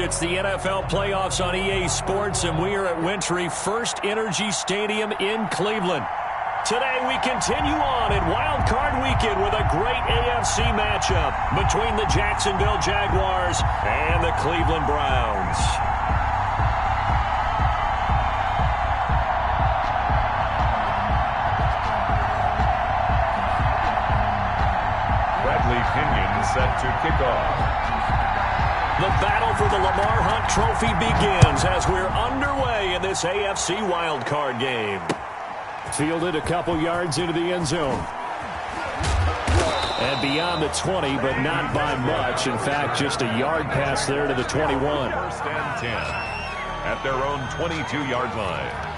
It's the NFL playoffs on EA Sports, and we are at Wintry First Energy Stadium in Cleveland. Today we continue on in Wildcard Weekend with a great AFC matchup between the Jacksonville Jaguars and the Cleveland Browns. Pinion set to kick off. The battle for the Lamar Hunt Trophy begins as we're underway in this AFC wildcard game. Fielded a couple yards into the end zone. And beyond the 20, but not by much. In fact, just a yard pass there to the 21. First and 10 at their own 22-yard line.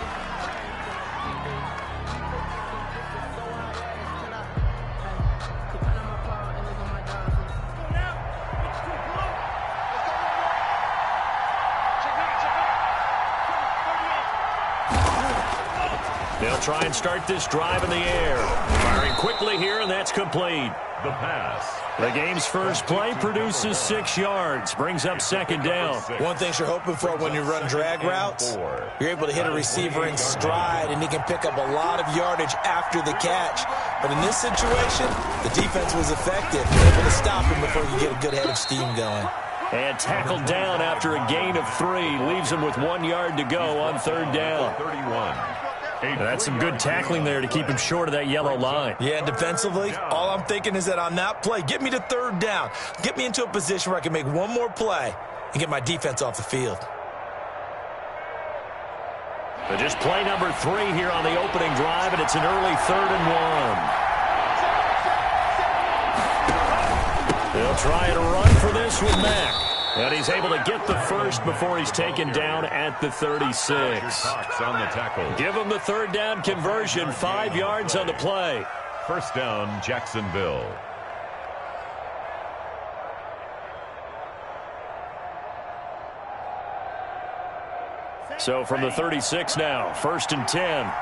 They'll try and start this drive in the air. Firing quickly here, and that's complete. The pass. The game's first play produces 6 yards. Brings up second down. One thing you're hoping for when you run drag routes, you're able to hit a receiver in stride, and he can pick up a lot of yardage after the catch. But in this situation, the defense was effective. Able to stop him before you get a good head of steam going. And tackled down after a gain of 3. Leaves him with 1 yard to go on third down. 31. That's some good tackling there to keep him short of that yellow line. Yeah, and defensively, all I'm thinking is that on that play, get me to third down. Get me into a position where I can make one more play and get my defense off the field. But just play number 3 here on the opening drive, and it's an early 3rd and 1. They'll try and run for this with Mack. And he's able to get the first before he's taken down at the 36. On the tackle. Give him the third down conversion. 5 yards on the play. First down, Jacksonville. So from the 36 now, 1st and 10.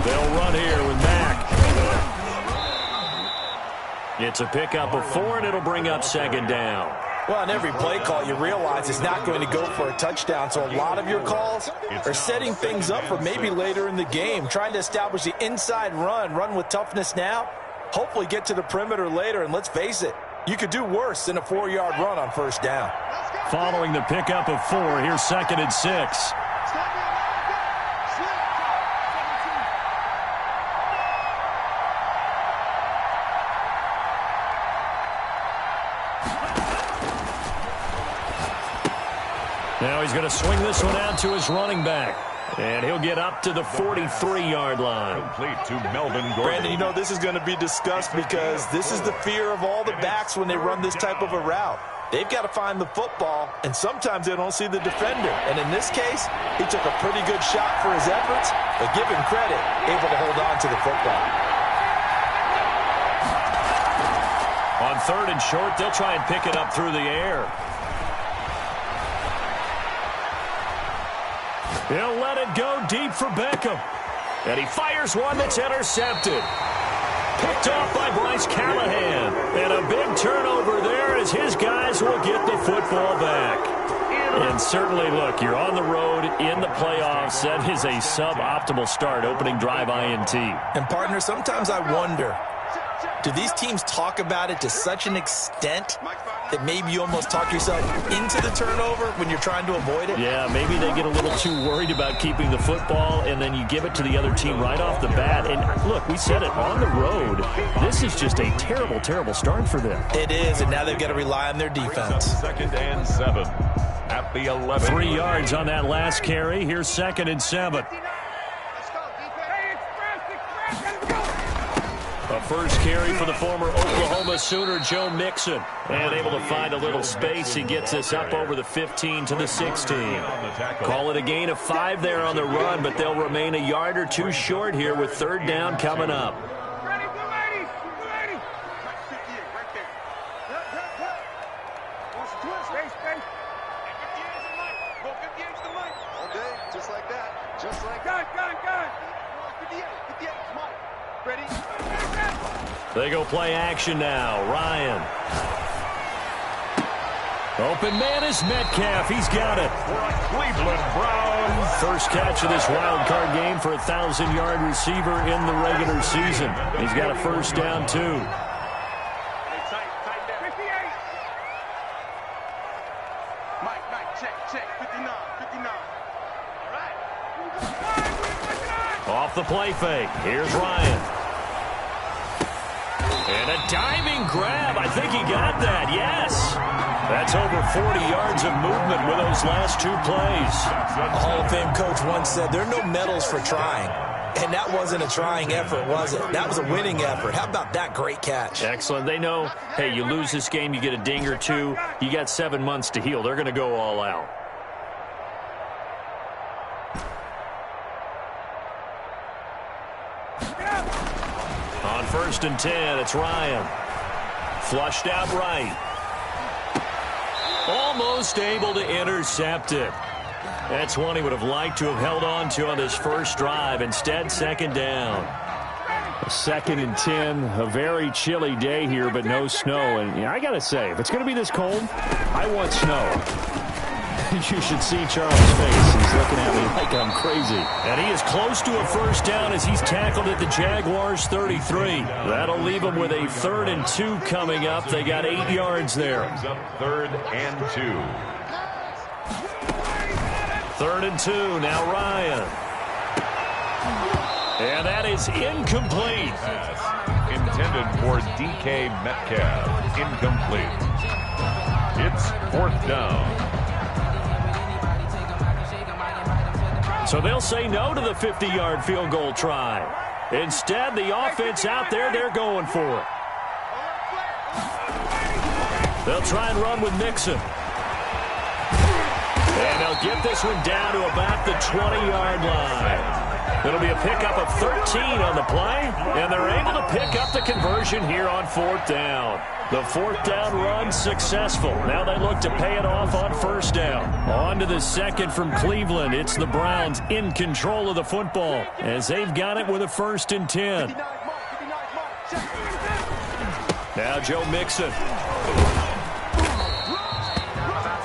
They'll run here with Mack. It's a pickup of 4, and it'll bring up second down. Well, on every play call, you realize it's not going to go for a touchdown. So a lot of your calls are setting things up for maybe later in the game, trying to establish the inside run with toughness now, hopefully get to the perimeter later. And let's face it, you could do worse than a 4-yard run on first down. Following the pickup of 4, here's 2nd and 6. Now he's going to swing this one out to his running back. And he'll get up to the 43-yard line. Complete to Melvin Gordon. Brandon, you know this is going to be discussed because this is the fear of all the backs when they run this type of a route. They've got to find the football, and sometimes they don't see the defender. And in this case, he took a pretty good shot for his efforts, but give him credit, able to hold on to the football. On 3rd and short, they'll try and pick it up through the air. He'll let it go deep for Beckham. And he fires one that's intercepted. Picked off by Bryce Callahan. And a big turnover there as his guys will get the football back. And certainly, look, you're on the road in the playoffs. That is a suboptimal start, opening drive INT. And, partner, sometimes I wonder, do these teams talk about it to such an extent that maybe you almost talk yourself into the turnover when you're trying to avoid it? Yeah, maybe they get a little too worried about keeping the football, and then you give it to the other team right off the bat. And look, we said it, on the road, this is just a terrible, terrible start for them. It is, and now they've got to rely on their defense. 2nd and 7 at the 11. 3 yards on that last carry. Here's 2nd and 7. A first carry for the former Oklahoma Sooner, Joe Mixon. And able to find a little space. He gets us up over the 15 to the 16. Call it a gain of 5 there on the run, but they'll remain a yard or 2 short here with 3rd down coming up. Just like gun. 58, Mike. Ready? They go play action now. Ryan. Open man is Metcalf. He's got it. Cleveland Browns. First catch of this wild card game for a 1,000-yard receiver in the regular season. He's got a first down, too. Mike, check. 59. All right. Off the play fake. Here's Ryan. And a diving grab. I think he got that. Yes. That's over 40 yards of movement with those last two plays. A Hall of Fame coach once said there are no medals for trying. And that wasn't a trying effort, was it? That was a winning effort. How about that great catch? Excellent. They know, hey, you lose this game, you get a ding or two. You got 7 months to heal. They're going to go all out. On 1st and 10, it's Ryan. Flushed out right. Almost able to intercept it. That's one he would have liked to have held on to on this first drive. Instead, 2nd down. 2nd and 10, a very chilly day here, but no snow. And I got to say, if it's going to be this cold, I want snow. You should see Charles' face. He's looking at me like I'm crazy. And he is close to a first down as he's tackled at the Jaguars' 33. That'll leave him with a 3rd and 2 coming up. They got 8 yards there. 3rd and 2. 3rd and 2. Now Ryan. And that is incomplete. Pass intended for DK Metcalf. Incomplete. It's 4th down. So they'll say no to the 50-yard field goal try. Instead, the offense out there, they're going for it. They'll try and run with Mixon. And they'll get this one down to about the 20-yard line. It'll be a pickup of 13 on the play, and they're able to pick up the conversion here on 4th down. The 4th down run successful. Now they look to pay it off on 1st down. On to the 2nd from Cleveland. It's the Browns in control of the football as they've got it with a 1st and 10. Now Joe Mixon.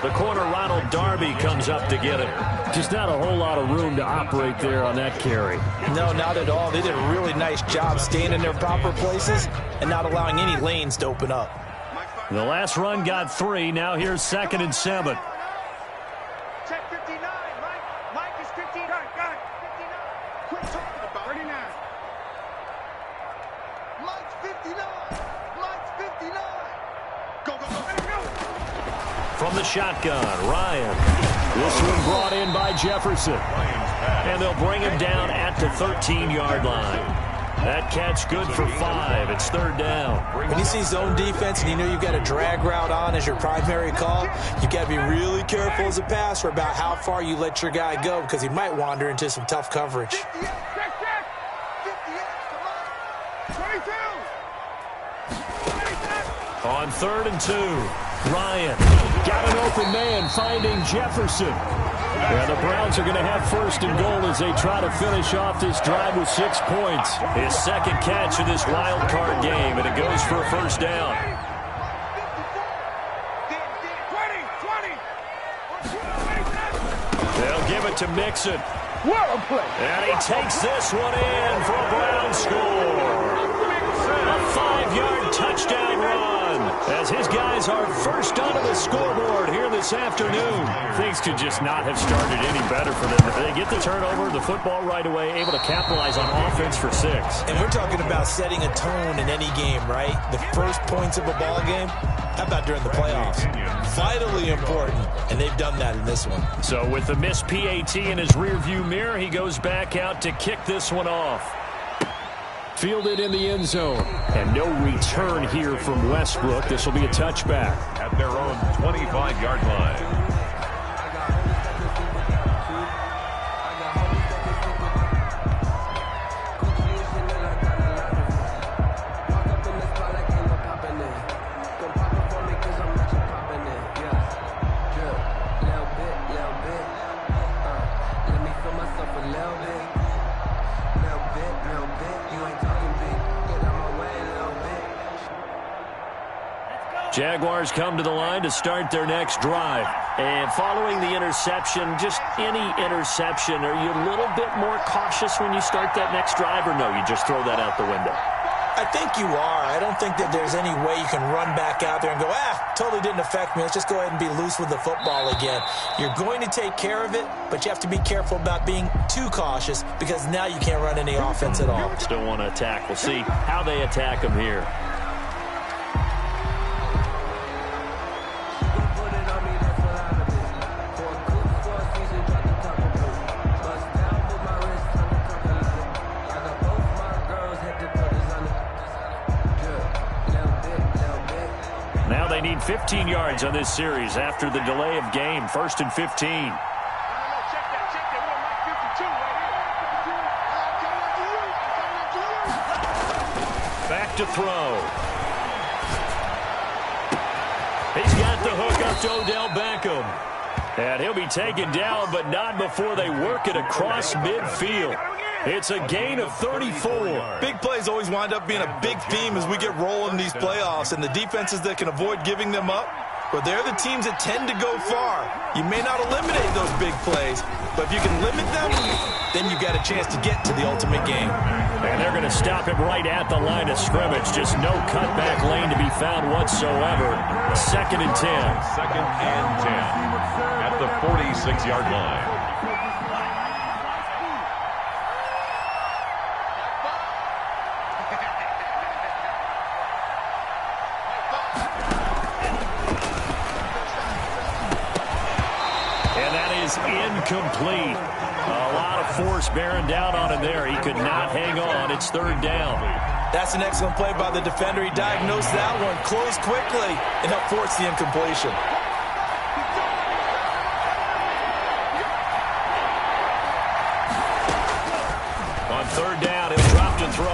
The corner, Ronald Darby, comes up to get it. Just not a whole lot of room to operate there on that carry. No, not at all. They did a really nice job staying in their proper places and not allowing any lanes to open up. The last run got 3. Now here's 2nd and 7. Check 59, Mike is 59. Got 59. Quit talking about 39. Mike's 59. Go. From the shotgun, Ryan. This one brought in by Jefferson. And they'll bring him down at the 13-yard line. That catch good for 5. It's 3rd down. When you see zone defense and you know you've got a drag route on as your primary call, you got to be really careful as a passer about how far you let your guy go because he might wander into some tough coverage. 58, On 3rd and 2, Ryan got an open man finding Jefferson. And the Browns are going to have 1st and goal as they try to finish off this drive with 6 points. His 2nd catch of this wild card game, and it goes for a 1st down. They'll give it to Mixon. What a play. And he takes this one in for a Brown score. A 5-yard touchdown run as his guys are first onto the scoreboard here this afternoon. Things could just not have started any better for them. They get the turnover, the football right away, able to capitalize on offense for 6. And we're talking about setting a tone in any game, right? The first points of a ball game. How about during the playoffs? Vitally important, and they've done that in this one. So with the missed PAT in his rearview mirror, he goes back out to kick this one off. Fielded in the end zone. And no return here from Westbrook. This will be a touchback. At their own 25-yard line. Let me feel myself a little Jaguars come to the line to start their next drive. And following the interception, just any interception, are you a little bit more cautious when you start that next drive, or no, you just throw that out the window? I think you are. I don't think that there's any way you can run back out there and go, totally didn't affect me. Let's just go ahead and be loose with the football again. You're going to take care of it, but you have to be careful about being too cautious because now you can't run any offense at all. Still want to attack. We'll see how they attack them here. They need 15 yards on this series after the delay of game. 1st and 15. Back to throw. He's got the hook up to Odell Beckham. And he'll be taken down, but not before they work it across midfield. It's a gain of 34. Big plays always wind up being a big theme as we get rolling in these playoffs, and the defenses that can avoid giving them up, but they're the teams that tend to go far. You may not eliminate those big plays, but if you can limit them, then you've got a chance to get to the ultimate game. And they're going to stop him right at the line of scrimmage. Just no cutback lane to be found whatsoever. 2nd and 10. 2nd and 10 at the 46-yard line. Incomplete. A lot of force bearing down on him there. He could not hang on. It's 3rd down. That's an excellent play by the defender. He diagnosed that one, closed quickly, and helped force the incompletion. On 3rd down, he'll drop to throw.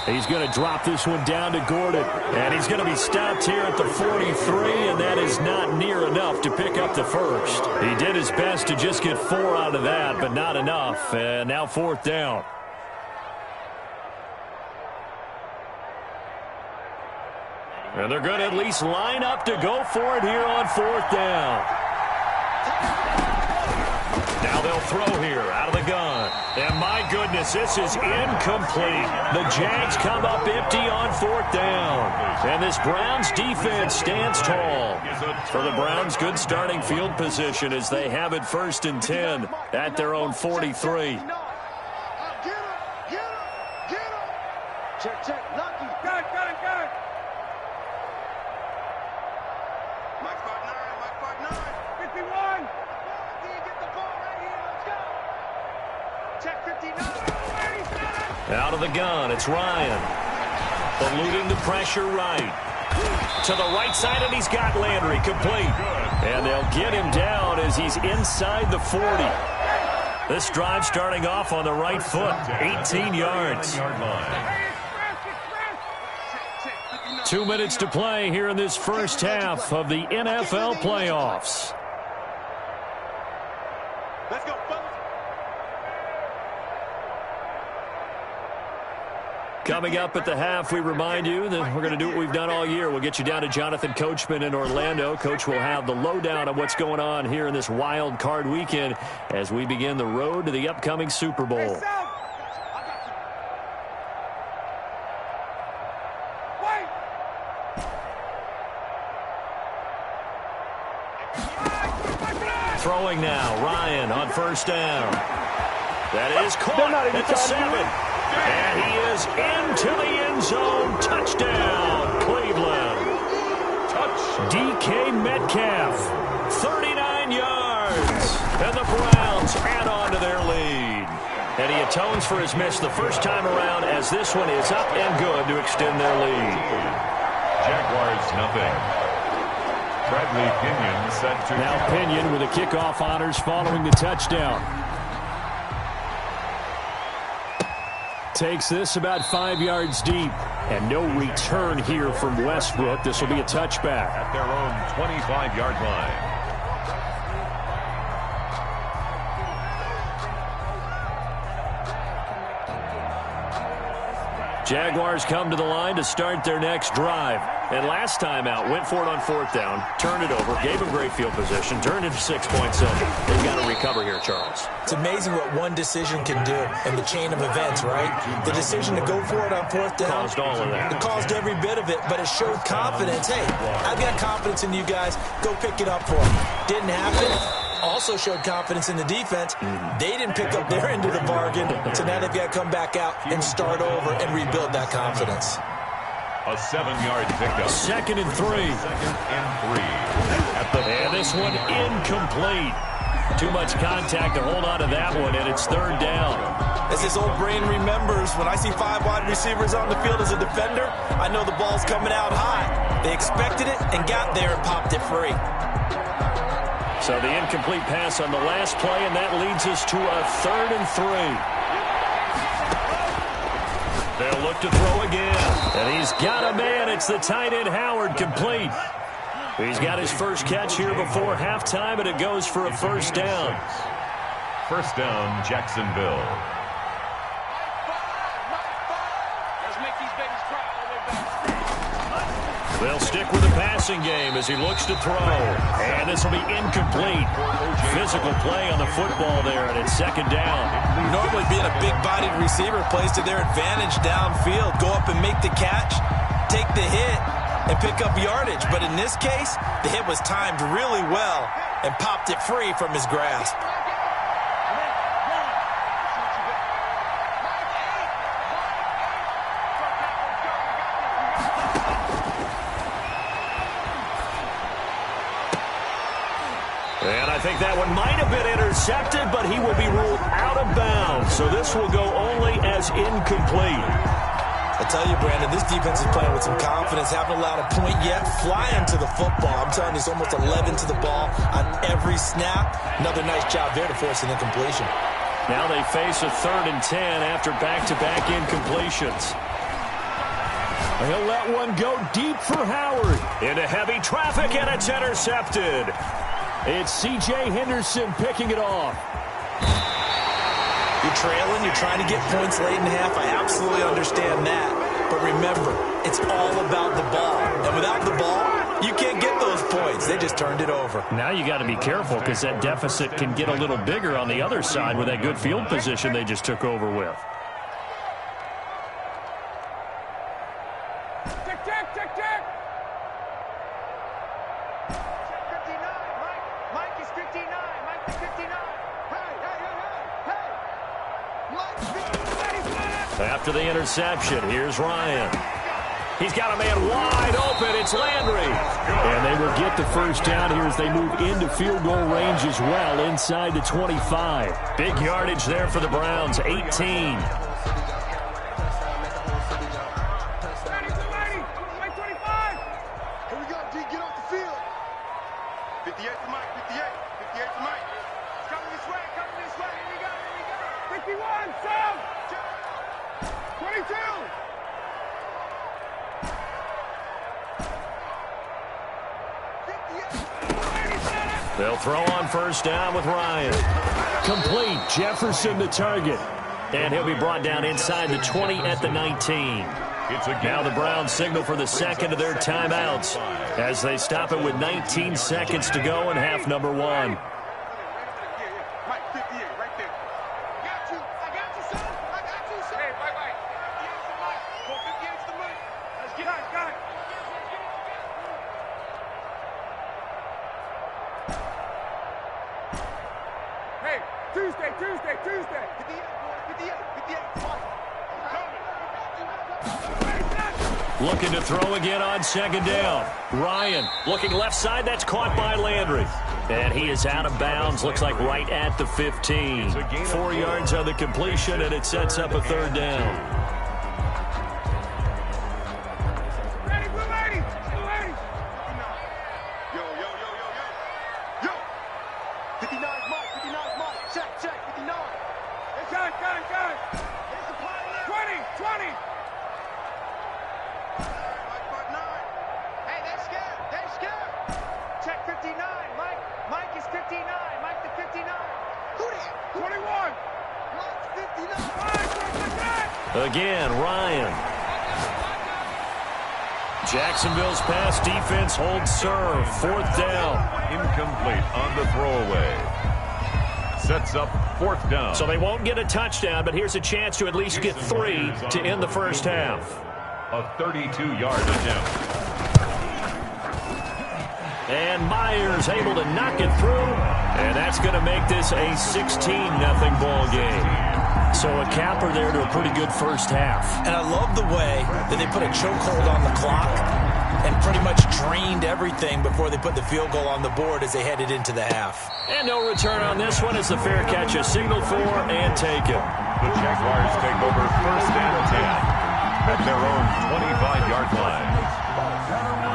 He's going to drop this one down to Gordon. And he's going to be stopped here at the 43, and that is not near enough to pick up the first. He did his best to just get 4 out of that, but not enough. And now 4th down. And they're going to at least line up to go for it here on 4th down. Now they'll throw here out of the gun. And my goodness, this is incomplete. The Jags come up empty on 4th down. And this Browns defense stands tall. For the Browns, good starting field position as they have it 1st and 10 at their own 43. Check, check. Lucky. Got it. Mike Part 9. 51. Get the ball right here. Let's go. Check 59. Out of the gun, it's Ryan. Eluding the pressure right. To the right side, and he's got Landry complete. And they'll get him down as he's inside the 40. This drive starting off on the right foot, 18 yards. 2 minutes to play here in this first half of the NFL playoffs. Let's go, fellas. Coming up at the half, we remind you that we're going to do what we've done all year. We'll get you down to Jonathan Coachman in Orlando. Coach will have the lowdown on what's going on here in this wild card weekend as we begin the road to the upcoming Super Bowl. Throwing now, Ryan on 1st down. That is caught at the 7. And he is into the end zone. Touchdown, Cleveland. DK Metcalf, 39 yards. And the Browns add on to their lead. And he atones for his miss the first time around as this one is up and good to extend their lead. Jaguars nothing. Bradley Pinion set to now Pinion with the kickoff honors following the touchdown. Takes this about 5 yards deep. And no return here from Westbrook. This will be a touchback. At their own 25-yard line. Jaguars come to the line to start their next drive. And last time out, went for it on 4th down, turned it over, gave him great field position, turned into 6 points. They've got to recover here, Charles. It's amazing what one decision can do in the chain of events, right? The decision to go for it on 4th down. Caused all of that. It caused every bit of it, but it showed confidence. Hey, I've got confidence in you guys. Go pick it up for me. Didn't happen. Also showed confidence in the defense. They didn't pick up their end of the bargain, so now they've got to come back out and start over and rebuild that confidence. A 7-yard pickup. 2nd and 3. 2nd and 3. And this one incomplete. Too much contact to hold on to that one, and it's 3rd down. As his old brain remembers, when I see 5 wide receivers on the field as a defender, I know the ball's coming out high. They expected it and got there and popped it free. So the incomplete pass on the last play, and that leads us to a 3rd and 3. They'll look to throw again. And he's got a man. It's the tight end, Howard, complete. He's got his first catch here before halftime, and it goes for a 1st down. 1st down, Jacksonville. They'll stick with the passing game as he looks to throw. And this will be incomplete. Physical play on the football there, and it's 2nd down. Normally being a big-bodied receiver plays to their advantage downfield. Go up and make the catch, take the hit, and pick up yardage. But in this case, the hit was timed really well and popped it free from his grasp. And I think that one might have been intercepted, but he will be ruled out of bounds. So this will go only as incomplete. I tell you, Brandon, this defense is playing with some confidence. Haven't allowed a point yet. Flying to the football. I'm telling you, it's almost 11 to the ball on every snap. Another nice job there to force an incompletion. Now they face a 3rd and 10 after back-to-back incompletions. He'll let one go deep for Howard. Into heavy traffic, and it's intercepted. It's C.J. Henderson picking it off. You're trailing, you're trying to get points late in the half. I absolutely understand that. But remember, it's all about the ball. And without the ball, you can't get those points. They just turned it over. Now you got to be careful because that deficit can get a little bigger on the other side with that good field position they just took over with. After the interception, here's Ryan. He's got a man wide open. It's Landry. And they will get the 1st down here as they move into field goal range as well, inside the 25. Big yardage there for the Browns, 18. They'll throw on 1st down with Ryan. Complete. Jefferson the target. And he'll be brought down inside the 20 at the 19. Now the Browns signal for the 2nd of their timeouts as they stop it with 19 seconds to go in half number 1. Looking to throw again on 2nd down. Ryan looking left side. That's caught by Landry. And he is out of bounds. Looks like right at the 15. 4 yards on the completion, and it sets up a 3rd down. Again, Ryan. Jacksonville's pass defense holds serve. 4th down. Incomplete on the throwaway. Sets up 4th down. So they won't get a touchdown, but here's a chance to at least get 3 to end the first half. A 32-yard attempt. And Myers able to knock it through. And that's going to make this a 16-0 ball game. So a capper there to a pretty good first half. And I love the way that they put a chokehold on the clock and pretty much drained everything before they put the field goal on the board as they headed into the half. And no return on this one as the fair catch is signaled for and taken. The Jaguars take over 1st and 10 at their own 25-yard line.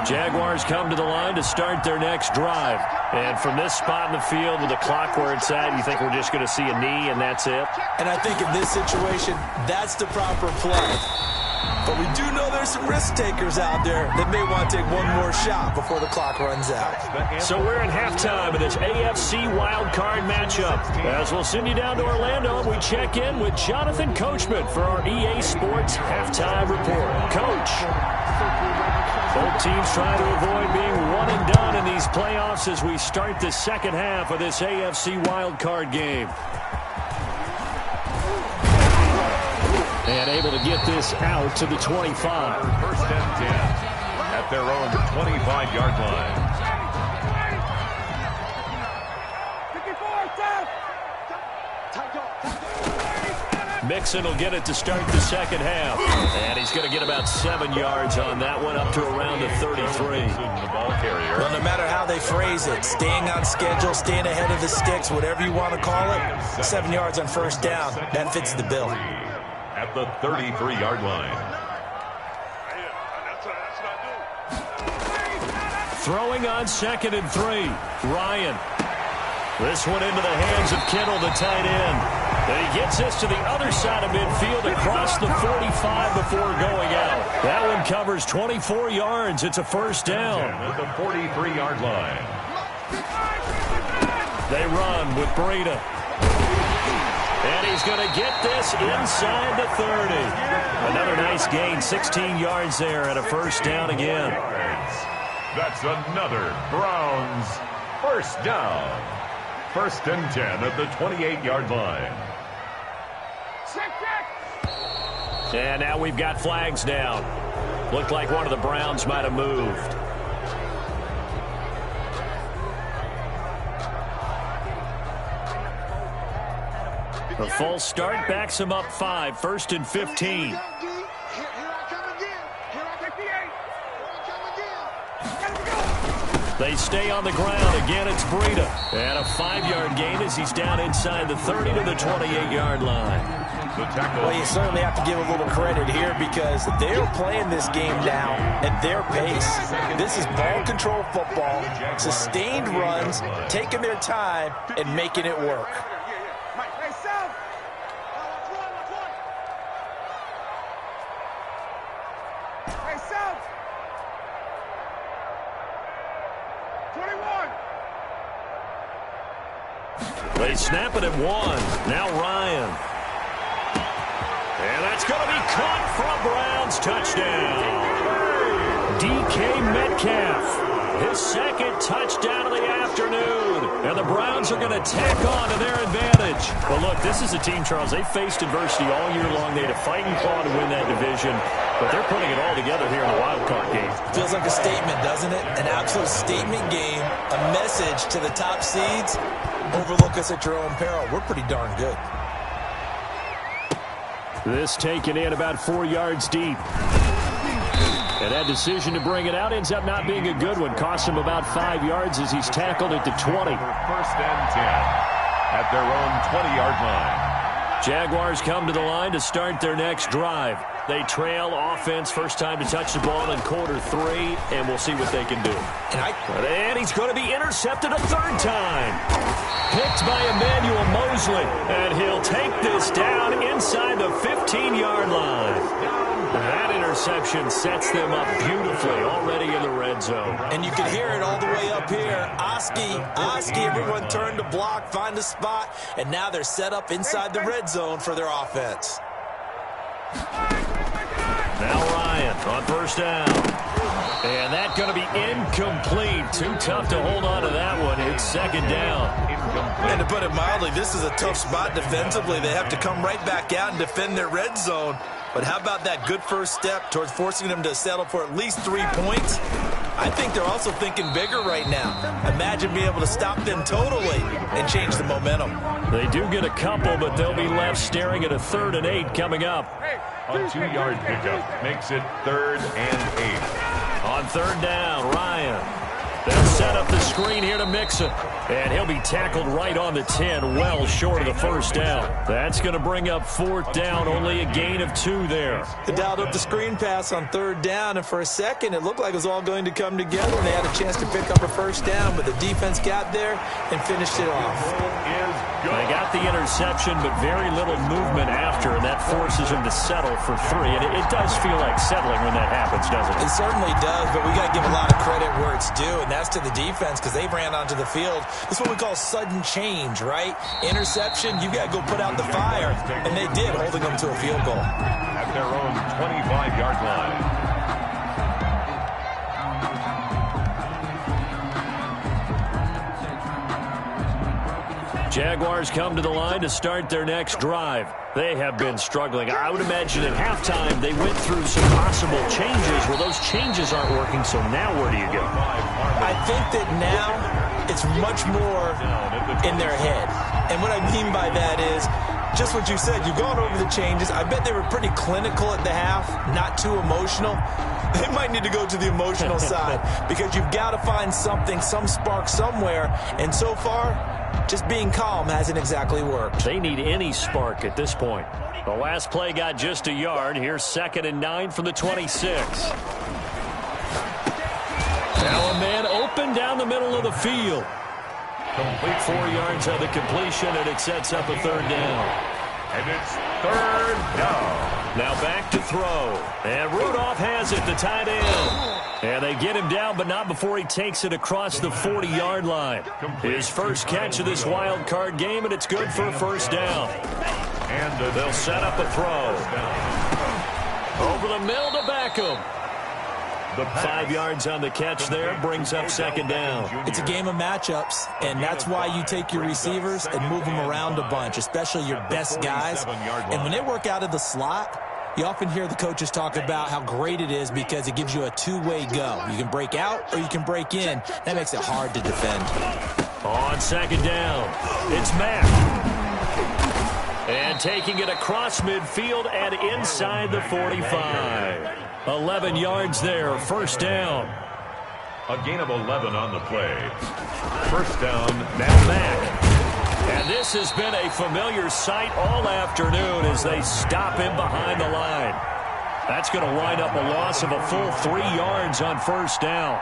Jaguars come to the line to start their next drive. And from this spot in the field with the clock where it's at, you think we're just going to see a knee and that's it? And I think in this situation, that's the proper play. But we do know there's some risk takers out there that may want to take one more shot before the clock runs out. So we're at halftime of this AFC Wildcard matchup. As we'll send you down to Orlando, we check in with Jonathan Coachman for our EA Sports Halftime Report. Coach. Both teams trying to avoid being one and done in these playoffs as we start the second half of this AFC wildcard game. And able to get this out to the 25. 1st and 10 at their own 25-yard line. Mixon will get it to start the second half. And he's going to get about 7 yards on that one, up to around the 33. The ball carrier. Well, no matter how they phrase it, staying on schedule, staying ahead of the sticks, whatever you want to call it, 7 yards on 1st down, that fits the bill. At the 33-yard line. Throwing on 2nd and 3. Ryan. This one into the hands of Kittle, the tight end. And he gets this to the other side of midfield across the 45 before going out. That one covers 24 yards. It's a 1st down. At the 43-yard line. They run with Breida. And he's going to get this inside the 30. Another nice gain, 16 yards there at a 1st down again. That's another Browns 1st down. 1st and 10 at the 28-yard line. And now we've got flags down. Looked like one of the Browns might have moved. The false start backs him up 5, 1st and 15. They stay on the ground. Again, it's Breida. And a 5-yard gain as he's down inside the 30 to the 28-yard line. Well, you certainly have to give a little credit here because they're playing this game now at their pace. This is ball control football, sustained runs, taking their time, and making it work. They snap it at 1. Now Ryan. And that's going to be caught for a Browns touchdown. DK Metcalf. His 2nd touchdown of the afternoon. And the Browns are going to tack on to their advantage. Well, look, this is a team, Charles. They faced adversity all year long. They had a fight and claw to win that division. But they're putting it all together here in the wild card game. Feels like a statement, doesn't it? An absolute statement game. A message to the top seeds. Overlook us at your own peril. We're pretty darn good. This taken in about 4 yards deep. And that decision to bring it out ends up not being a good one. Cost him about 5 yards as he's tackled at the 20. 1st and 10 at their own 20-yard line. Jaguars come to the line to start their next drive. They trail offense, first time to touch the ball in quarter 3, and we'll see what they can do. And he's going to be intercepted a 3rd time. Picked by Emmanuel Mosley, and he'll take this down inside the 15-yard line. That interception sets them up beautifully already in the red zone. And you can hear it all the way up here. Oski, everyone turned to block, find a spot, and now they're set up inside the red zone for their offense. Now Ryan on 1st down. And that's going to be incomplete. Too tough to hold on to that one. It's second down. And to put it mildly, this is a tough spot defensively. They have to come right back out and defend their red zone. But how about that good first step towards forcing them to settle for at least 3 points? I think they're also thinking bigger right now. Imagine being able to stop them totally and change the momentum. They do get a couple, but they'll be left staring at a 3rd and 8 coming up. A 2-yard pickup makes it 3rd and 8. On 3rd down, Ryan. They'll set up the screen here to Mixon. And he'll be tackled right on the 10, well short of the first down. That's going to bring up 4th down, only a gain of 2 there. They dialed up the screen pass on 3rd down, and for a second it looked like it was all going to come together, and they had a chance to pick up a first down, but the defense got there and finished it off. They got the interception, but very little movement after, and that forces them to settle for 3. And it does feel like settling when that happens, doesn't it? It certainly does, but we got to give a lot of credit where it's due, and that's to the defense because they ran onto the field. This is what we call sudden change, right? Interception, you got to go put out the fire, and they did, holding them to a field goal. At their own 25-yard line. Jaguars come to the line to start their next drive. They have been struggling. I would imagine at halftime they went through some possible changes. Well, those changes aren't working, so now where do you go? I think that now it's much more in their head. And what I mean by that is just what you said. You've gone over the changes. I bet they were pretty clinical at the half, not too emotional. They might need to go to the emotional side because you've got to find something, some spark somewhere. And so far, just being calm hasn't exactly worked. They need any spark at this point. The last play got just a yard. Here's 2nd and 9 from the 26. Now a man open down the middle of the field. Complete 4 yards on the completion, and it sets up a 3rd down. And it's 3rd down. Now back to throw. And Rudolph has it, the tight end. And they get him down, but not before he takes it across the 40-yard line. His first catch of this wild card game, and it's good for a 1st down. And they'll set up a throw. Over the middle to Beckham. 5 yards on the catch there, brings up 2nd down. It's a game of matchups, and that's why you take your receivers and move them around a bunch, especially your best guys. And when they work out of the slot, you often hear the coaches talk about how great it is because it gives you a two-way go. You can break out or you can break in. That makes it hard to defend. On 2nd down, it's Mack. And taking it across midfield and inside the 45. 11 yards there, 1st down. A gain of 11 on the play. 1st down, now Mack. And this has been a familiar sight all afternoon as they stop him behind the line. That's going to wind up a loss of a full 3 yards on 1st down.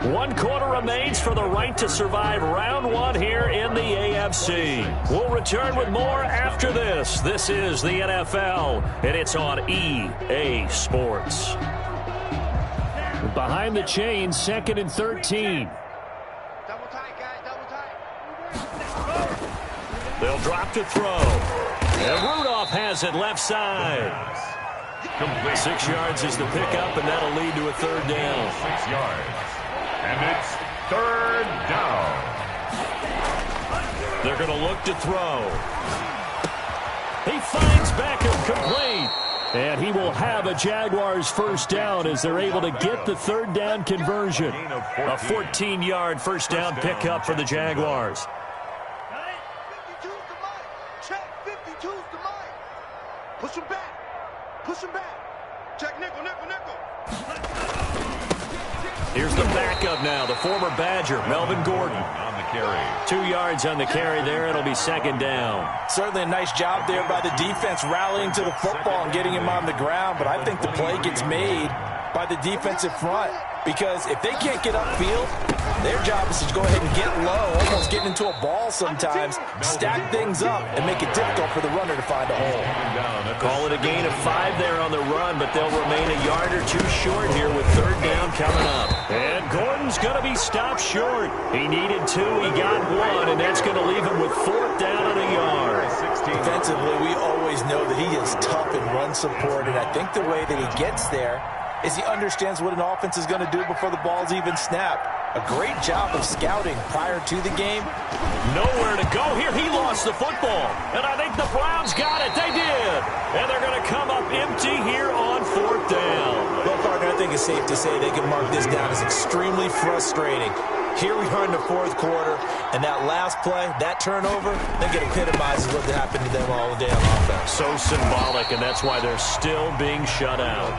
One quarter remains for the right to survive round 1 here in the AFC. We'll return with more after this. This is the NFL, and it's on EA Sports. Behind the chains, 2nd and 13. Double tight, guys, double tight. They'll drop to throw. And Rudolph has it left side. 6 yards is the pickup, and that'll lead to a 3rd down. 6 yards. And it's 3rd down. They're going to look to throw. He finds Beckham complete. And he will have a Jaguars 1st down as they're able to get the 3rd down conversion. A 14-yard 1st down pickup for the Jaguars. 52's the mic. Check, 52's the mic. Push him back. Push him back. Check, nickel, nickel, nickel. Here's the backup now, the former Badger, Melvin Gordon. On the carry. 2 yards on the carry there. It'll be 2nd down. Certainly a nice job there by the defense rallying to the football and getting him on the ground, but I think the play gets made by the defensive front, because if they can't get upfield, their job is to go ahead and get low, almost getting into a ball sometimes, stack things up, and make it difficult for the runner to find a hole. Call it a gain of 5 there on the run, but they'll remain a yard or two short here with third down coming up. And Gordon's going to be stopped short. He needed 2, he got 1, and that's going to leave him with fourth down and a yard. Defensively, we always know that he is tough in run support, and I think the way that he gets there is he understands what an offense is going to do before the ball's even snapped. A great job of scouting prior to the game. Nowhere to go here. He lost the football. And I think the Browns got it. They did. And they're going to come up empty here on fourth down. Well, partner, I think it's safe to say they can mark this down as extremely frustrating. Here we are in the fourth quarter, and that last play, that turnover, I think it epitomizes what happened to them all day on offense. So symbolic, and that's why they're still being shut out.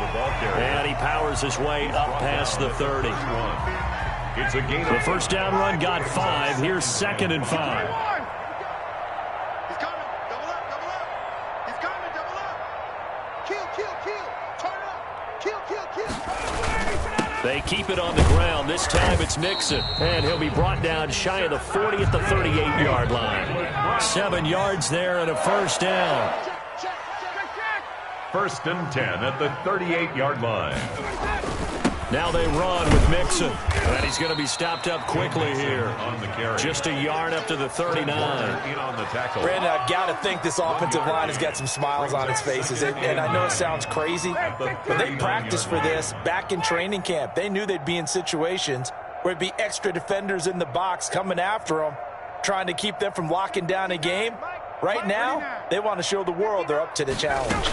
And he powers his way up past the 30. It's a gain. The first down run got 5. Here's 2nd and 5. He's coming. Double up, double up. He's coming, double up. Kill, kill, kill. Turn up. Kill, kill, kill. They keep it on the ground. This time it's Mixon. And he'll be brought down shy of the 40 at the 38-yard line. 7 yards there and a first down. First and 10 at the 38-yard line. Now they run with Mixon. And he's going to be stopped up quickly here. Just a yard up to the 39. Brandon, I've got to think this offensive line has got some smiles on its faces. And I know it sounds crazy, but they practiced for this back in training camp. They knew they'd be in situations where it'd be extra defenders in the box coming after them, trying to keep them from locking down a game. Right now, they want to show the world they're up to the challenge.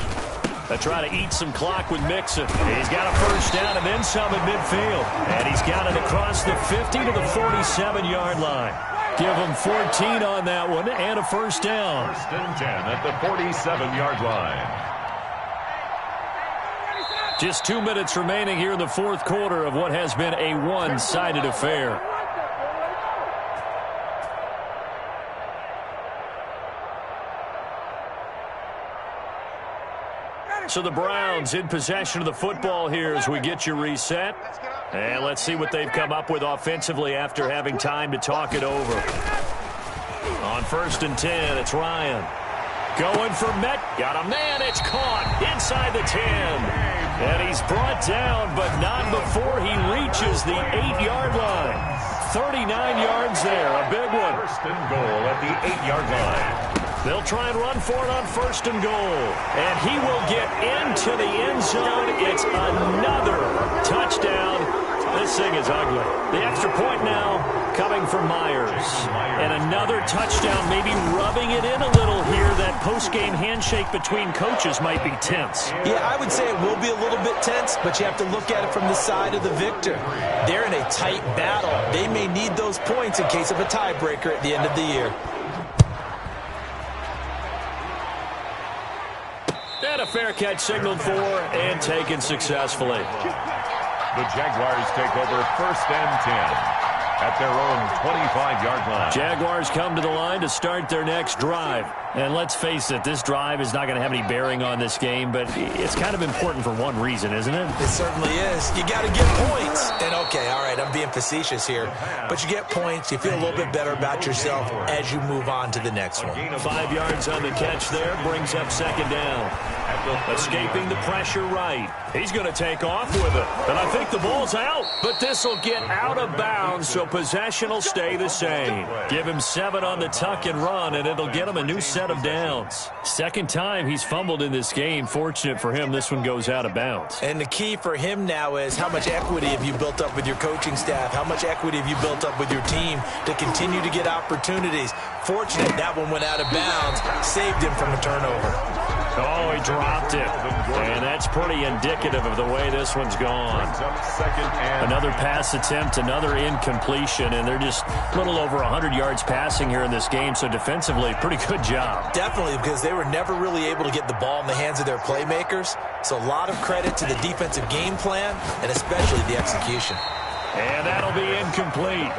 They try to eat some clock with Mixon. He's got a first down and then some at midfield. And he's got it across the 50 to the 47-yard line. Give him 14 on that one and a first down. First and 10 at the 47-yard line. Just 2 minutes remaining here in the fourth quarter of what has been a one-sided affair. So the Browns in possession of the football here as we get you reset. And let's see what they've come up with offensively after having time to talk it over. On first and 10, it's Ryan. Going for Met. Got a man. It's caught inside the 10. And he's brought down, but not before he reaches the 8-yard line. 39 yards there. A big one. First and goal at the 8-yard line. They'll try and run for it on first and goal. And he will get into the end zone. It's another touchdown. This thing is ugly. The extra point now coming from Myers. And another touchdown, maybe rubbing it in a little here. That post-game handshake between coaches might be tense. Yeah, I would say it will be a little bit tense, but you have to look at it from the side of the victor. They're in a tight battle. They may need those points in case of a tiebreaker at the end of the year. And a fair catch signaled for and taken successfully. The Jaguars take over first and 10 at their own 25-yard line. Jaguars come to the line to start their next drive. And let's face it, this drive is not going to have any bearing on this game, but it's kind of important for one reason, isn't it? It certainly is. You got to get points. And okay, all right, I'm being facetious here, but you get points, you feel a little bit better about yourself as you move on to the next one. 5 yards on the catch there, brings up second down. Escaping the pressure right. He's going to take off with it. And I think the ball's out, but this will get out of bounds, so possession will stay the same. Give him 7 on the tuck and run, and it'll get him a new set of downs. Second time he's fumbled in this game. Fortunate for him, this one goes out of bounds. And the key for him now is how much equity have you built up with your coaching staff? How much equity have you built up with your team to continue to get opportunities? Fortunate that one went out of bounds, saved him from a turnover. Oh, he dropped it. And that's pretty indicative of the way this one's gone. Another pass attempt, another incompletion, and they're just a little over 100 yards passing here in this game, so defensively, pretty good job. Definitely, because they were never really able to get the ball in the hands of their playmakers, so a lot of credit to the defensive game plan and especially the execution. And that'll be incomplete.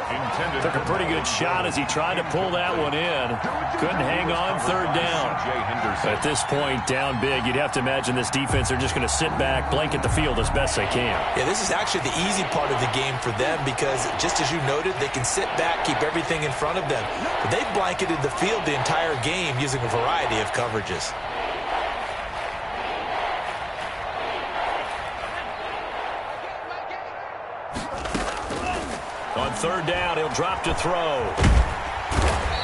Took a pretty good shot as he tried to pull that one in. Couldn't hang on third down. At this point, down big, you'd have to imagine this defense are just going to sit back, blanket the field as best they can. Yeah, this is actually the easy part of the game for them because, just as you noted, they can sit back, keep everything in front of them. But they've blanketed the field the entire game using a variety of coverages. On third down, he'll drop to throw.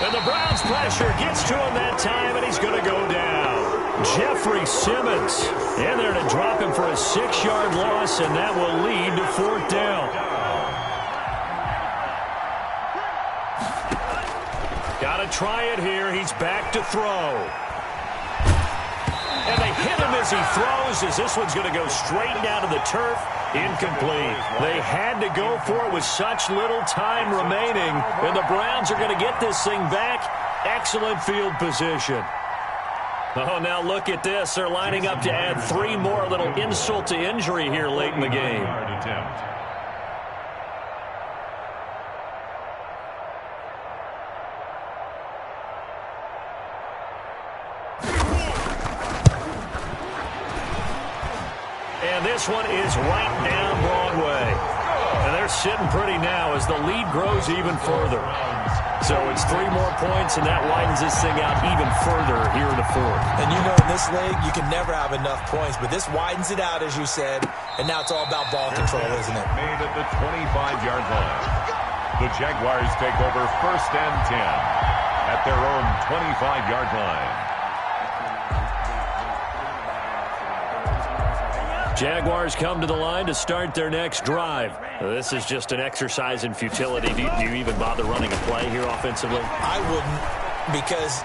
And the Browns pressure gets to him that time, and he's going to go down. Jeffrey Simmons in there to drop him for a 6-yard loss, and that will lead to fourth down. Got to try it here. He's back to throw. And they hit him as he throws, as this one's going to go straight down to the turf. Incomplete. They had to go for it with such little time remaining, and the Browns are going to get this thing back. Excellent field position. Oh, now look at this. They're lining up to add 3 more, a little insult to injury here late in the game. And this one is right down Broadway. And they're sitting pretty now as the lead grows even further. So it's 3 more points, and that widens this thing out even further here in the fourth. And you know, in this league, you can never have enough points, but this widens it out, as you said, and now it's all about ball control, isn't it? Made at the 25-yard line. The Jaguars take over 1st and 10 at their own 25-yard line. Jaguars come to the line to start their next drive. This is just an exercise in futility. Do you even bother running a play here offensively? I wouldn't, because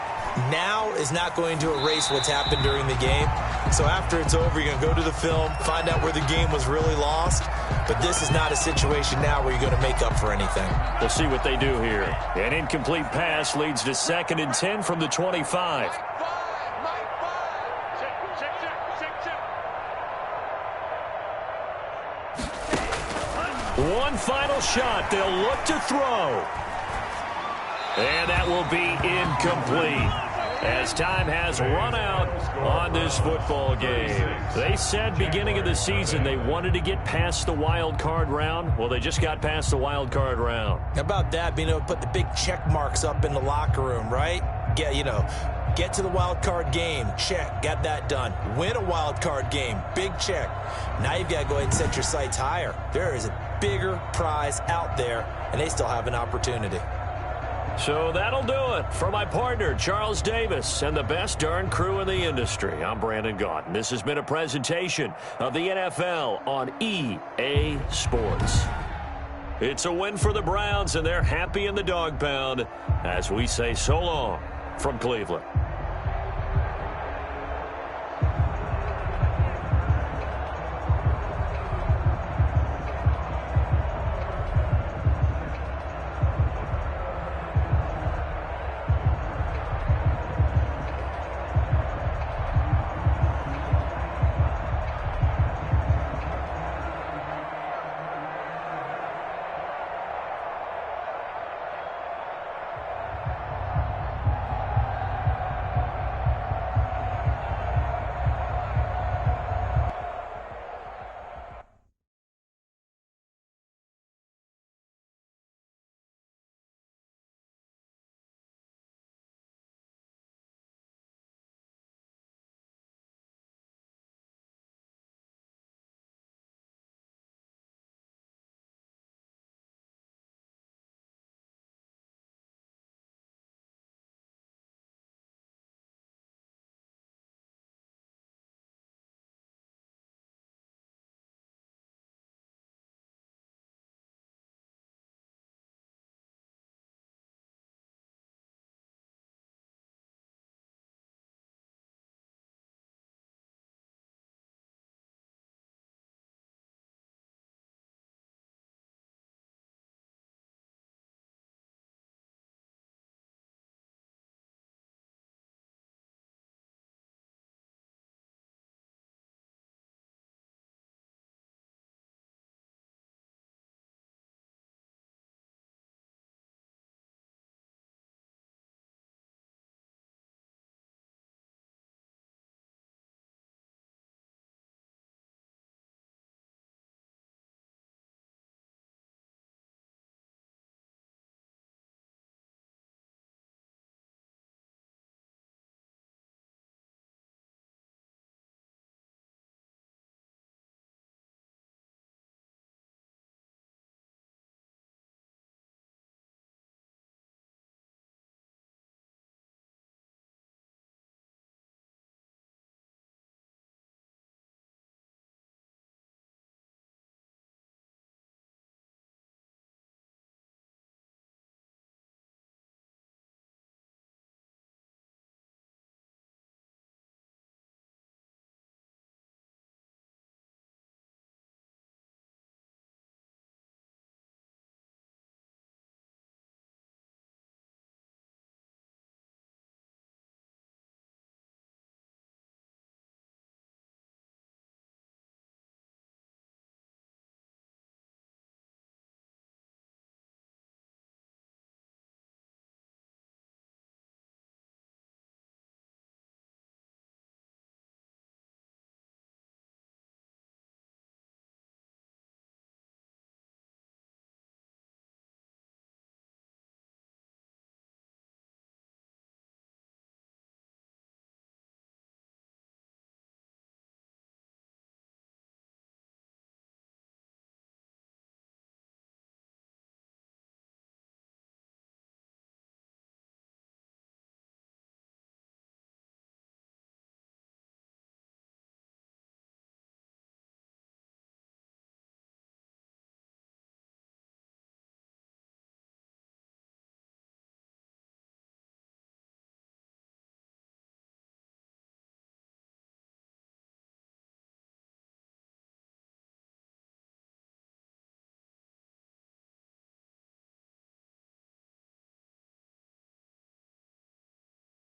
now is not going to erase what's happened during the game. So after it's over, you're going to go to the film, find out where the game was really lost. But this is not a situation now where you're going to make up for anything. We'll see what they do here. An incomplete pass leads to 2nd and 10 from the 25. One final shot. They'll look to throw. And that will be incomplete, as time has run out on this football game. They said beginning of the season they wanted to get past the wild card round. Well, they just got past the wild card round. How about that, being able to put the big check marks up in the locker room, right? Get to the wild card game. Check. Got that done. Win a wild card game. Big check. Now you've got to go ahead and set your sights higher. There is a bigger prize out there, and they still have an opportunity. So that'll do it for my partner, Charles Davis, and the best darn crew in the industry. I'm Brandon Gaudin. This has been a presentation of the NFL on EA Sports. It's a win for the Browns, and they're happy in the dog pound as we say so long from Cleveland.